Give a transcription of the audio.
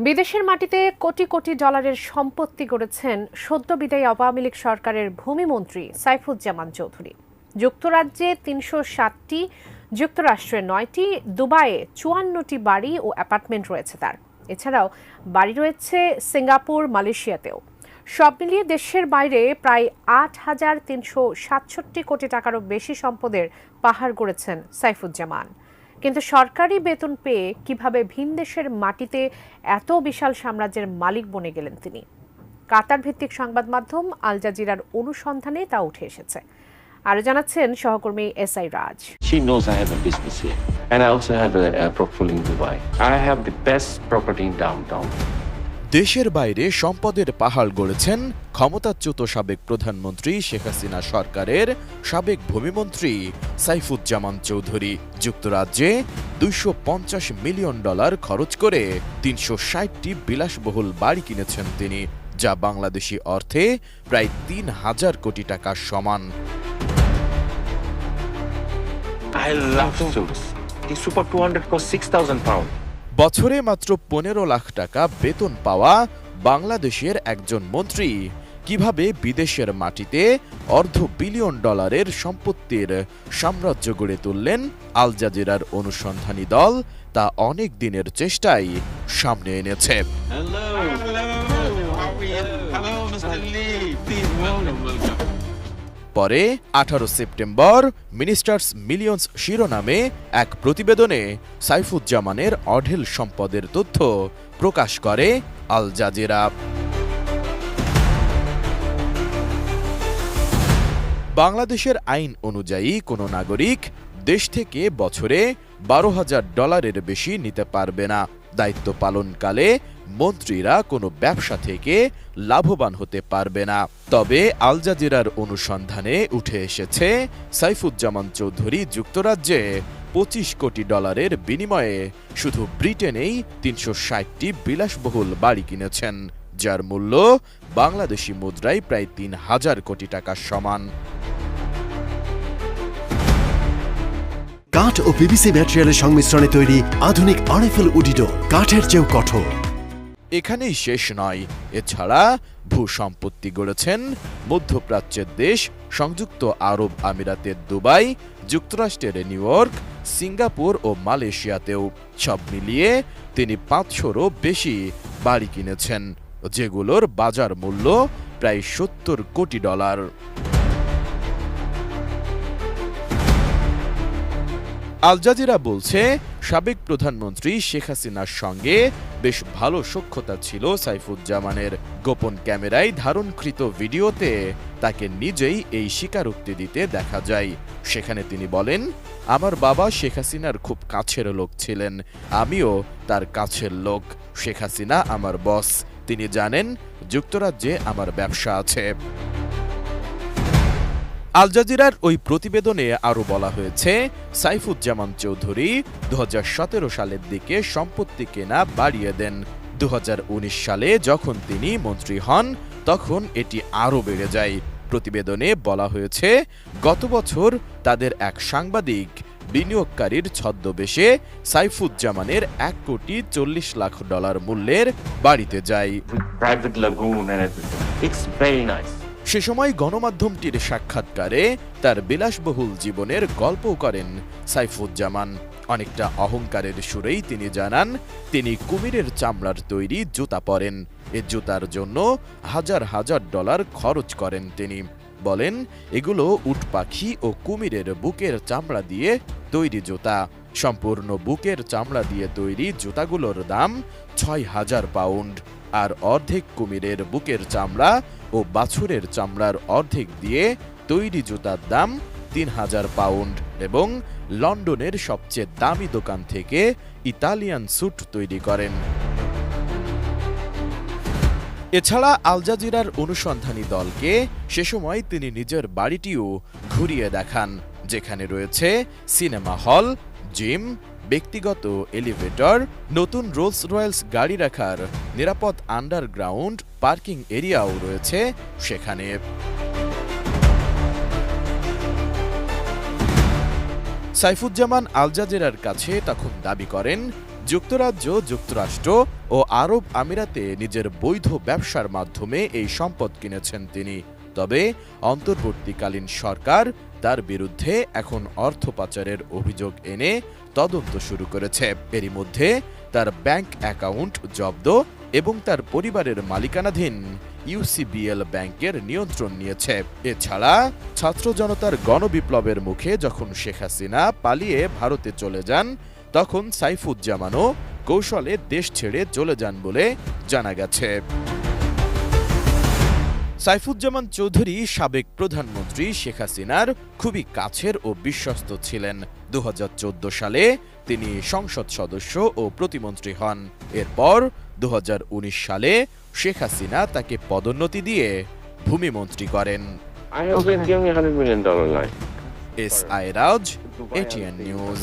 বিদেশের মাটিতে কোটি কোটি ডলারের সম্পত্তি গড়েছেন সদ্য বিদায়ী আওয়ামী লীগ সরকারের ভূমিমন্ত্রী সাইফুজ্জামান চৌধুরী। যুক্তরাজ্যে ৩৬০টি, যুক্তরাষ্ট্রে ৯টি, দুবাইয়ে ৫৪টি বাড়ি ও অ্যাপার্টমেন্ট রয়েছে তার। এছাড়াও বাড়ি রয়েছে সিঙ্গাপুর, মালয়েশিয়াতেও। সব মিলিয়ে দেশের বাইরে প্রায় ৮,৩৬৭ কোটি টাকারও বেশি সম্পদের পাহাড় গড়েছেন সাইফুজ্জামান। কিন্তু সরকারি বেতন পেয়ে কিভাবে ভিনদেশের মাটিতে এত বিশাল সাম্রাজ্যের মালিক বনে গেলেন তিনি? কাতার ভিত্তিক সংবাদ মাধ্যম আল জাজিরার অনুসন্ধানে তা উঠে এসেছে। আরো জানাচ্ছেন সহকর্মী SI Raj. She knows I have a business here, and I also have a portfolio in Dubai. I have the best property in downtown. দেশের বাইরে সম্পদের পাহাড় গড়েছেন ক্ষমতাচ্যুত সাবেক প্রধানমন্ত্রী শেখ হাসিনা সরকারের সাবেক ভূমিমন্ত্রী সাইফুজ্জামান চৌধুরী। যুক্তরাজ্যে $250 মিলিয়ন খরচ করে ৩৬০টি বিলাসবহুল বাড়ি কিনেছেন তিনি, যা বাংলাদেশি অর্থে প্রায় ৩,০০০ কোটি টাকার সমান। I love suits. The Super 200 costs £6,000. বছরে মাত্র ১৫ লাখ টাকা বেতন পাওয়া বাংলাদেশের একজন মন্ত্রী কিভাবে বিদেশের মাটিতে $1/২ বিলিয়ন সম্পত্তির সাম্রাজ্য গড়ে তুললেন আল জাজিরার অনুসন্ধানী দল তা অনেক দিনের চেষ্টায় সামনে এনেছে। পরে ১৮ সেপ্টেম্বর মিনিস্টার্স মিলিয়নস শিরোনামে এক প্রতিবেদনে সাইফুজ্জামানের অঢেল সম্পদের তথ্য প্রকাশ করে আল জাজিরা। বাংলাদেশের আইন অনুযায়ী কোনো নাগরিক দেশ থেকে বছরে $১২,০০০ বেশি নিতে পারবে না। দায়িত্ব পালনকালে মন্ত্রীরা কোনো ব্যবসা থেকে লাভবান হতে পারবে না। তবে আল জাজিরার অনুসন্ধানে উঠে এসেছে সাইফুজ্জামান চৌধুরী যুক্তরাজ্যে $২৫ কোটি বিনিময়ে শুধু ব্রিটেনেই ৩৬০টি বিলাসবহুল বাড়ি কিনেছেন, যার মূল্য বাংলাদেশি মুদ্রায় প্রায় ৩,০০০ কোটি টাকার সমান। কাঠ ও পিভিসি ম্যাটেরিয়ালের সংমিশ্রণে তৈরি আধুনিক আরএফএল উডিডোর, কাঠের চেয়েও কঠোর। এখানেই শেষ নয়, এছাড়া ভূ সম্পত্তি গড়েছেন মধ্যপ্রাচ্যের দেশ সংযুক্ত আরব আমিরাতের দুবাই, যুক্তরাষ্ট্রের নিউ ইয়র্ক, সিঙ্গাপুর ও মালয়েশিয়াতেও। সব মিলিয়ে তিনি ৫০০রও বেশি বাড়ি কিনেছেন, যেগুলোর বাজার মূল্য প্রায় $৭০ কোটি। আল জাজিরা বলছে, সাবেক প্রধানমন্ত্রী শেখ হাসিনার সঙ্গে বেশ ভালো সখ্যতা ছিল সাইফুজ্জামানের। গোপন ক্যামেরায় ধারণকৃত ভিডিওতে তাকে নিজেই এই স্বীকারোক্তি দিতে দেখা যায়। সেখানে তিনি বলেন, আমার বাবা শেখ হাসিনার খুব কাছের লোক ছিলেন, আমিও তার কাছের লোক। শেখ হাসিনা আমার বস, তিনি জানেন যুক্তরাজ্যে আমার ব্যবসা আছে। আল জাজিরার ওই প্রতিবেদনে আরও বলা হয়েছে, সাইফুজ্জামান চৌধুরী ২০১৭ সালের দিকে সম্পত্তি কেনা বাড়িয়ে দেন। ২০১৯ সালে যখন তিনি মন্ত্রী হন তখন এটি আরও বেড়ে যায়। প্রতিবেদনে বলা হয়েছে, গত বছর তাদের এক সাংবাদিক বিনিয়োগকারীর ছদ্মবেশে সাইফুজ্জামানের $১,৪০,০০,০০০ মূল্যের বাড়িতে যায়। সে সময় গণমাধ্যমটির সাক্ষাৎকারে তার বিলাসবহুল জীবনের গল্প করেন সাইফুজ্জামান। অনেকটা অহংকারের সুরেই তিনি জানান, তিনি কুমিরের চামড়ার তৈরি জুতা পরেন। এ জুতার জন্য $১,০০০ খরচ করেন তিনি। বলেন, এগুলো উট পাখি ও কুমিরের বুকের চামড়া দিয়ে তৈরি জুতা। সম্পূর্ণ বুকের চামড়া দিয়ে তৈরি জুতাগুলোর দাম £৬,০০০, আর অর্ধেক কুমিরের বুকের চামড়া ও বাছুরের চামড়ার অর্ধেক দিয়ে তৈরি জুতার দাম £৩,০০০ এবং লন্ডনের সবচেয়ে দামি দোকান থেকে ইতালিয়ান স্যুট তৈরি করেন। এছাড়া আল জাজিরার অনুসন্ধানী দলকে সে সময় তিনি নিজের বাড়িটিও ঘুরিয়ে দেখান, যেখানে রয়েছে সিনেমা হল, জিম, ব্যক্তিগত এলিভেটর, নতুন রোলস রয়েলস গাড়ি রাখার নিরাপদ আন্ডারগ্রাউন্ড পার্কিং এরিয়াও রয়েছে সেখানে। সাইফুজ্জামান আল জাজিরার কাছে তখন দাবি করেন, যুক্তরাজ্য, যুক্তরাষ্ট্র ও আরব আমিরাতে নিজের বৈধ ব্যবসার মাধ্যমে এই সম্পদ কিনেছেন তিনি। তবে অন্তর্বর্তীকালীন সরকার তার বিরুদ্ধে এখন অর্থ পাচারের অভিযোগ এনে তদন্ত শুরু করেছে। এরই মধ্যে তার ব্যাংক অ্যাকাউন্ট জব্দ এবং তার পরিবারের মালিকানাধীন ইউসিবিএল ব্যাংকের নিয়ন্ত্রণ নিয়েছে। এছাড়া ছাত্র জনতার গণবিপ্লবের মুখে যখন শেখ হাসিনা পালিয়ে ভারতে চলে যান, তখন সাইফুজ্জামানও কৌশলে দেশ ছেড়ে চলে যান বলে জানা গেছে। সাইফুজ্জামান চৌধুরী সাবেক প্রধানমন্ত্রী শেখ হাসিনার খুবই কাছের ও বিশ্বস্ত ছিলেন। 2014 সালে তিনি সংসদ সদস্য ও প্রতিমন্ত্রী হন। এরপর 2019 সালে শেখ হাসিনা তাকে পদোন্নতি দিয়ে ভূমিমন্ত্রী করেন। I have been giving me $100 million line. S I Raj, ATN news.